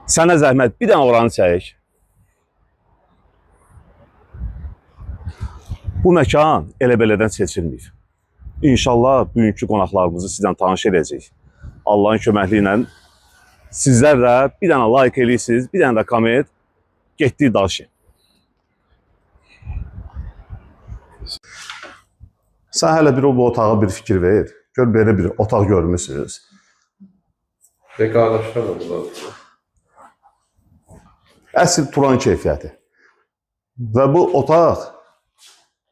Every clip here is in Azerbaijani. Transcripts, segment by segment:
Sənə zəhmət, bir dənə oranı çək. Bu məkan elə belədən seçilmir. İnşallah bugünkü qonaqlarımızı sizdən tanış edəcəyik. Allahın köməkliyi ilə sizlər də bir dənə like eləyirsiniz, bir dənə də komment, getdik daşı. Sən hələ bir o bu otağa bir fikir ver. Gör, belə bir otaq görmüsünüz. Bekarlaşlar da burada. Əsl Turan keyfiyyəti. Və bu otaq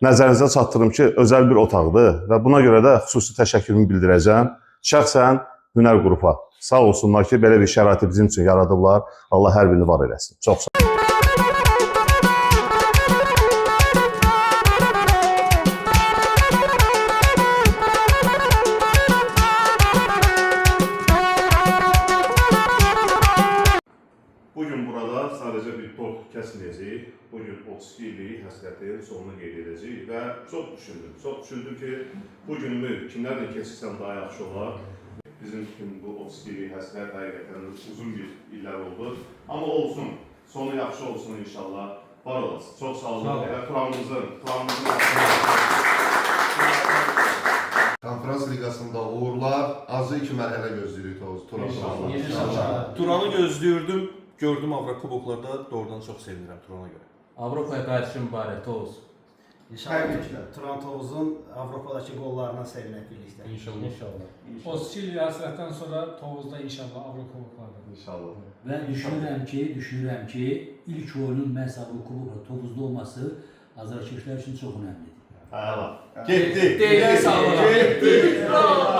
nəzərinizə çatdırım ki, özəl bir otaqdır və buna görə də xüsusi təşəkkürümü bildirəcəm. Şəxsən Hünər qrupa. Sağ olsunlar ki, belə bir şəraiti bizim üçün yaradıblar. Allah hər birini var eləsin. Çox sağ olun. Bugün burada sadəcə bir tort kəsməyəcəyik. Bugün 32 illik həsrətin sonunu qeyd edəcəyik və çox düşündüm. Çox düşündüm ki, bu günümü kimlərlə keçirsəm daha yaxşı olar. Bizim üçün bu 32 illik həsrət həqiqətən uzun bir illər oldu. Amma olsun, sonu yaxşı olsun inşallah. Var olasın. Çox sağ olun. Və Turanımızın Konferans liqasında uğurlar, azı 2 mərhələ gözləyirik Turan. İnşallah. Turanı gözləyirdim, gördüm Avrokuboklarda, doğrudan çox sevinirəm Turana görə. Avropaya qayıtışı mübarək olsun. Təbriklər. Turan Tovuzun Avropadakı qollarına sevinək birlikdə. İnşallah. 32 il həsrətdən sonra Tovuzda inşallah Avrokuboklarda. İnşallah. Və düşünürəm ki, ilk oyunun məhz Avrokubokla Tovuzda olması azarkeşlər üçün çox önəmlidir. Hə, getdik. Deyil, sağ olun. Getdik.